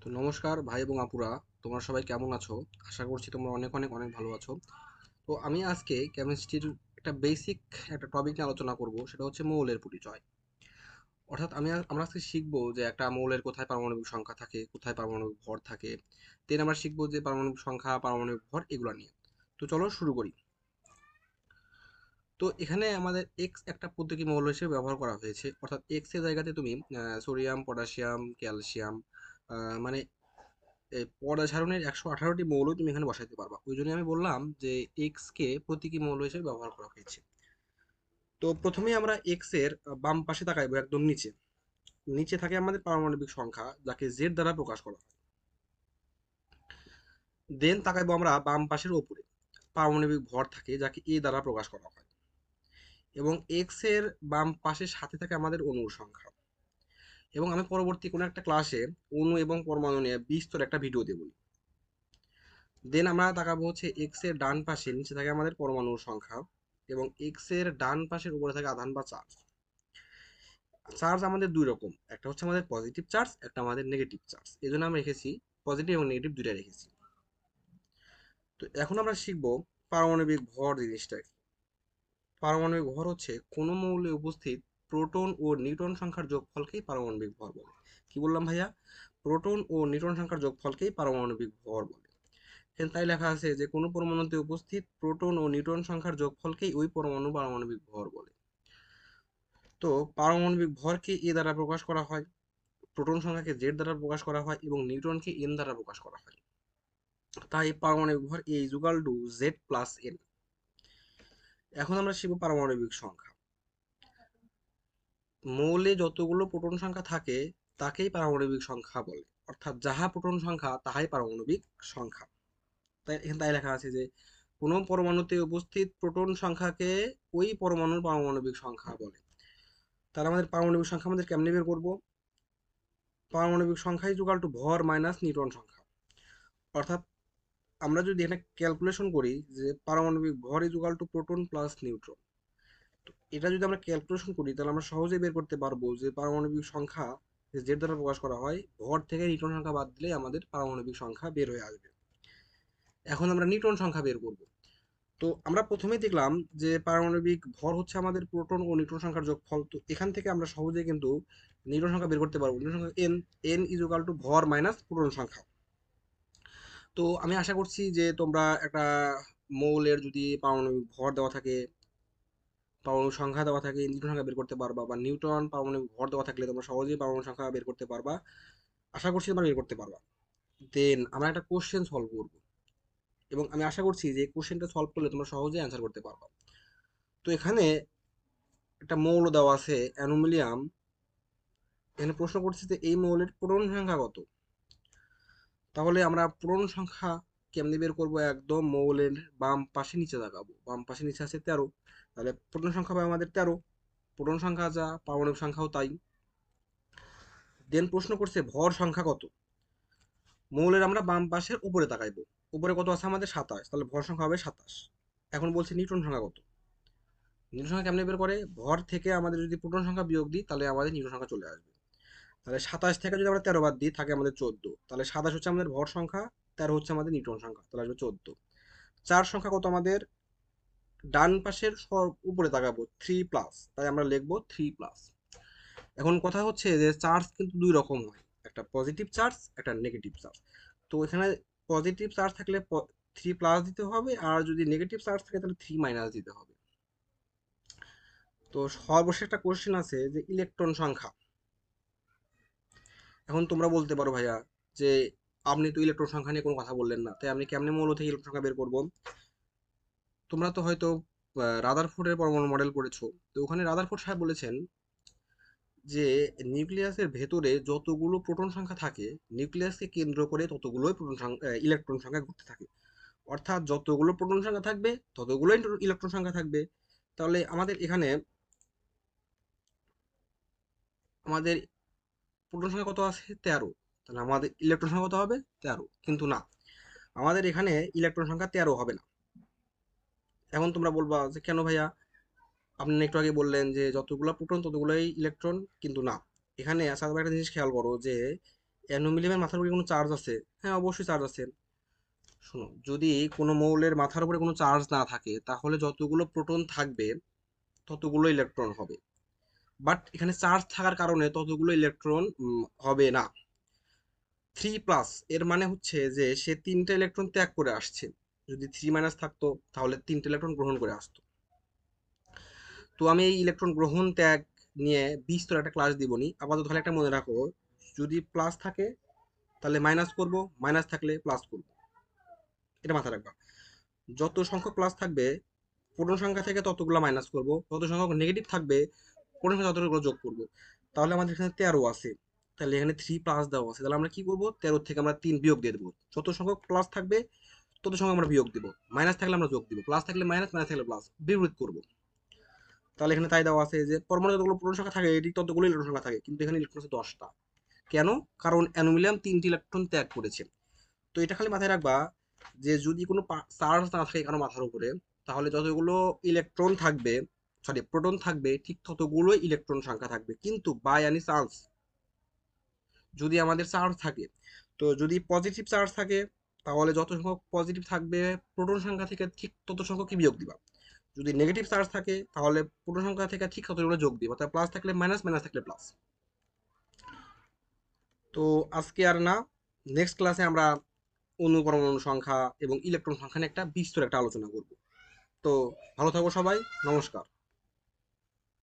তো নমস্কার ভাই এবং আপুরা, তোমরা সবাই কেমন আছো? আশা করছি তোমরা অনেক অনেক অনেক ভালো আছো। তো আমি আজকে কেমিস্ট্রির একটা বেসিক একটা টপিক নিয়ে আলোচনা করব, সেটা হচ্ছে মৌলের পরিচয়। অর্থাৎ আমরা আজকে শিখবো যে একটা মৌলের কোথায় পারমাণবিক সংখ্যা থাকে, কোথায় পারমাণবিক ভর থাকে। দেন আমরা শিখবো যে পারমাণবিক সংখ্যা, পারমাণবিক ভর এগুলো নিয়ে। তো চলো শুরু করি। তো এখানে আমাদের এক্স একটা প্রতীকী মৌল হিসেবে ব্যবহার করা হয়েছে, অর্থাৎ এক্স এর জায়গাতে তুমি সোডিয়াম, পটাশিয়াম, ক্যালসিয়াম, মানে এই পর্দা সারণীর 118টি মৌল তুমি এখানে বসাইতে পারবা। ওই জন্য আমি বললাম যে এক্স কে প্রতীকী মৌল হিসেবে ব্যবহার করা হয়েছে। তো প্রথমেই আমরা এক্স এর বাম পাশে তাকাইবো, একদম নিচে। নিচে থাকে আমাদের পারমাণবিক সংখ্যা, যাকে জেড দ্বারা প্রকাশ করা হয়। দেন তাকাইবো আমরা বাম পাশের ওপরে, পারমাণবিক ভর থাকে, যাকে এ দ্বারা প্রকাশ করা হয়। এবং এক্স এর বাম পাশের সাথে থাকে আমাদের অণুর সংখ্যা। এবং আমি পরবর্তী কোনো একটা ক্লাসে অণু এবং পরমাণু নিয়ে বিস্তর একটা ভিডিও দেবো। দেন আমরা তাকাবো হচ্ছে এক্স এর ডান পাশে, নিচে থাকে আমাদের পরমাণুর সংখ্যা, এবং এক্স এর ডান পাশের উপরে থাকে আধান বা চার্জ। চার্জ আমাদের দুই রকম, একটা হচ্ছে আমাদের পজিটিভ চার্জ, একটা আমাদের নেগেটিভ চার্জ। এই জন্য আমরা রেখেছি পজিটিভ এবং নেগেটিভ দুইটা রেখেছি। তো এখন আমরা শিখবো পারমাণবিক ভর জিনিসটা কি। পারমাণবিক ভর হচ্ছে কোনো মৌলে উপস্থিত প্রোটন ও নিউট্রন সংখ্যার যোগফলকেই পারমাণবিক ভর বলে। কি বললাম ভাইয়া? প্রোটন ও নিউট্রন সংখ্যার যোগফলকেই পারমাণবিক ভর বলে। এখানে তাই লেখা আছে যে কোনো পরমাণুতে উপস্থিত প্রোটন ও নিউট্রন সংখ্যার যোগফলকেই ওই পরমাণু পারমাণবিক ভর বলে। তো পারমাণবিক ভরকে এ দ্বারা প্রকাশ করা হয়, প্রোটন সংখ্যাকে জেড দ্বারা প্রকাশ করা হয়, এবং নিউট্রনকে এন দ্বারা প্রকাশ করা হয়। তাই পারমাণবিক ভর A equal to Z plus N. এখন আমরা শিখব পারমাণবিক সংখ্যা। মৌলে যতগুলো প্রোটন সংখ্যা থাকে তাকেই পারমাণবিক সংখ্যা বলে, অর্থাৎ যাহা প্রোটন সংখ্যা তাহাই পারমাণবিক সংখ্যা। তাই এখানে তাই লেখা আছে যে কোনো পরমাণুতে উপস্থিত প্রোটন সংখ্যাকে ওই পরমাণুর পারমাণবিক সংখ্যা বলে। তাহলে আমাদের পারমাণবিক সংখ্যা আমাদের কেমনে বের করব? পারমাণবিক সংখ্যা ইকুয়াল টু ভর মাইনাস নিউট্রন সংখ্যা। অর্থাৎ আমরা যদি এখানে ক্যালকুলেশন করি যে পারমাণবিক ভর equal to proton plus neutron, তো এটা যদি আমরা ক্যালকুলেশন করি তাহলে আমরা সহজেই বের করতে পারবো যে পারমাণবিক সংখ্যা জেড দ্বারা প্রকাশ করা হয়, ভর থেকে নিউট্রন সংখ্যা বাদ দিলে আমাদের পারমাণবিক সংখ্যা বের হয়ে আসবে। এখন আমরা নিউট্রন সংখ্যা বের করব। তো আমরা প্রথমেই দেখলাম যে পারমাণবিক ভর হচ্ছে আমাদের প্রোটন ও নিউট্রন সংখ্যার যোগফল। তো এখান থেকে আমরা সহজেই কিন্তু নিউট্রন সংখ্যা বের করতে পারবো। নিউট্রন সংখ্যা N, N is equal to ভর মাইনাস প্রোটন সংখ্যা। তো আমি আশা করছি যে তোমরা একটা মৌলের যদি পারমাণবিক ভর দেওয়া থাকে, পারমাণবিক সংখ্যা দেওয়া থাকে, নিউট্রন সংখ্যা বের করতে পারবা, বা নিউট্রন পারমাণবিক ভর দেওয়া থাকলে তোমরা সহজেই পারমাণবিক সংখ্যা বের করতে পারবা। আশা করছি তোমরা বের করতে পারবা। দেন আমরা একটা কোশ্চেন সলভ করবো, এবং আমি আশা করছি যে কোশ্চেনটা সলভ করলে তোমরা সহজেই অ্যান্সার করতে পারবা। তো এখানে একটা মৌল দেওয়া আছে অ্যানুমিলিয়াম। এখানে প্রশ্ন করছে যে এই মৌলের প্রোটন সংখ্যা কত। তাহলে আমরা প্রোটন সংখ্যা কেমনে বের করব? একদম মৌলের বাম পাশে নিচে তাকাবো, বাম পাশে নিচে আছে 13। তাহলে প্রোটন সংখ্যা পাই আমাদের 13। প্রোটন সংখ্যা যা, পারমাণবিক সংখ্যাও তাই। দেন প্রশ্ন করছে ভর সংখ্যা কত। মৌলের আমরা বাম পাশের উপরে তাকাইবো, উপরে কত আছে আমাদের 27, তাহলে ভর সংখ্যা হবে 27। এখন বলছে নিউট্রন সংখ্যা কত। নিউট্রন সংখ্যা কেমনে বের করে? ভর থেকে আমাদের যদি প্রোটন সংখ্যা বিয়োগ দিই তাহলে আমাদের নিউট্রন সংখ্যা চলে আসবে। তাহলে 27 থেকে যদি আমরা 13 বাদ দিই থাকে আমাদের 14। তাহলে 27 হচ্ছে আমাদের ভর সংখ্যা, 13 হচ্ছে আমাদের নিউট্রন সংখ্যা, তাহলে আসবে 14। চার সংখ্যা কত আমাদের? ডান পাশের সব উপরে তাকাবো, 3 প্লাস, তাই আমরা লিখবো 3 প্লাস। এখন কথা হচ্ছে যে চার্জ কিন্তু দুই রকম হয়, একটা পজিটিভ চার্জ, একটা নেগেটিভ চার্জ। তো এখানে পজিটিভ চার্জ থাকলে 3 প্লাস দিতে হবে, আর যদি নেগেটিভ চার্জ থাকে তাহলে 3 মাইনাস দিতে হবে। তো সর্বশেষ একটা কোশ্চেন আছে যে ইলেকট্রন সংখ্যা। এখন তোমরা বলতে পারো ভাইয়া যে আপনি তো ইলেকট্রন সংখ্যা নিয়ে কোনো কথা বললেন না, তাই আপনি কেমনে মৌল থেকে ইলেকট্রন সংখ্যা বের করবো? তোমরা তো হয়তো রাদারফোর্ডের পরমাণু মডেল পড়েছো। তো ওখানে রাদারফোর্ড সাহেব বলেছেন যে নিউক্লিয়াসের ভেতরে যতগুলো প্রোটন সংখ্যা থাকে, নিউক্লিয়াসকে কেন্দ্র করে ততগুলোই প্রোটন সংখ্যা, ইলেকট্রন সংখ্যা ঘুরতে থাকে। অর্থাৎ যতগুলো প্রোটন সংখ্যা থাকবে ততগুলোই ইলেকট্রন সংখ্যা থাকবে। তাহলে আমাদের এখানে আমাদের প্রোটন সংখ্যা কত আছে? 13। তাহলে আমাদের ইলেকট্রন সংখ্যা কত হবে? 13। কিন্তু না, আমাদের এখানে ইলেকট্রন সংখ্যা 13 হবে না। এখন তোমরা বলবা যে কেন ভাইয়া, আপনি একটু আগে বললেন যে যতগুলো প্রোটন ততগুলোই ইলেকট্রন, কিন্তু না। এখানে আচ্ছা তোমরা একটা জিনিস খেয়াল করো যে অ্যানোমিলিয়ামের মাথার উপরে কোনো চার্জ আছে? হ্যাঁ, অবশ্যই চার্জ আছে। শোনো, যদি কোনো মৌলের মাথার উপরে কোনো চার্জ না থাকে তাহলে যতগুলো প্রোটন থাকবে ততগুলো ইলেকট্রন হবে, বাট এখানে চার্জ থাকার কারণে ততগুলো ইলেকট্রন হবে না। 3 প্লাস এর মানে হচ্ছে যে সে 3টা ইলেকট্রন ত্যাগ করে আসছে। যদি 3 মাইনাস থাকতো তাহলে 3টা ইলেকট্রন গ্রহণ করে আসতো। তো আমি এই ইলেকট্রন গ্রহণ ত্যাগ নিয়ে বিস্তর একটা ক্লাস দিবনি, আপাতত তাহলে একটা মনে রাখো, যদি প্লাস থাকে তাহলে মাইনাস করব, মাইনাস থাকলে প্লাস করব, এটা মাথায় রাখবা। যত সংখ্যক প্লাস থাকবে পূর্ণ সংখ্যা থেকে ততগুলো মাইনাস করব, যত সংখ্যক নেগেটিভ থাকবে পূর্ণ সংখ্যা ততগুলো যোগ করব। তাহলে আমাদের এখানে 13 আছে, তাহলে এখানে 3 প্লাস দেওয়া আছে, তাহলে আমরা কি করব, 13 থেকে আমরা 3 বিয়োগ দিয়ে দেবো। যত সংখ্যক প্লাস থাকবে তত সংখ্যক আমরা বিয়োগ দিব, মাইনাস থাকলে আমরা যোগ দিব, প্লাস থাকলে মাইনাস, মাইনাস থাকলে প্লাস, বিপরীত করব। তাহলে এখানে তাই দেওয়া আছে যে পরমাণু যতগুলো পূর্ণ সংখ্যা থাকে এটি ততগুলো ইলেকট্রন সংখ্যা থাকে, কিন্তু এখানে ইলেকট্রন আছে 10টা। কেন? কারণ অ্যানুমিলিয়াম 3টি ইলেকট্রন ত্যাগ করেছে। তো এটা খালি মাথায় রাখবা যে যদি কোনো চার্জ না থাকে কারো মাথার উপরে, তাহলে যতগুলো ইলেকট্রন থাকবে, সরি প্রোটন থাকবে, ঠিক ততগুলো ইলেকট্রন সংখ্যা থাকবে। কিন্তু বাই এনি চান্স যদি আমাদের চার্জ থাকে, তো যদি পজিটিভ চার্জ থাকে তাহলে যত সংখ্যক পজিটিভ থাকবে প্রোটন সংখ্যা থেকে ঠিক তত সংখ্যকই বিয়োগ দিবা। যদি নেগেটিভ চার্জ থাকে তাহলে প্রোটন সংখ্যা থেকে ঠিক ততগুলো যোগ দিবা, অর্থাৎ প্লাস থাকলে মাইনাস, মাইনাস থাকলে প্লাস। তো আজকে আর না, নেক্সট ক্লাসে আমরা অণু পরমাণু সংখ্যা এবং ইলেকট্রন সংখ্যা নিয়ে একটা বিস্তর একটা আলোচনা করব। তো ভালো থাকো সবাই, নমস্কার।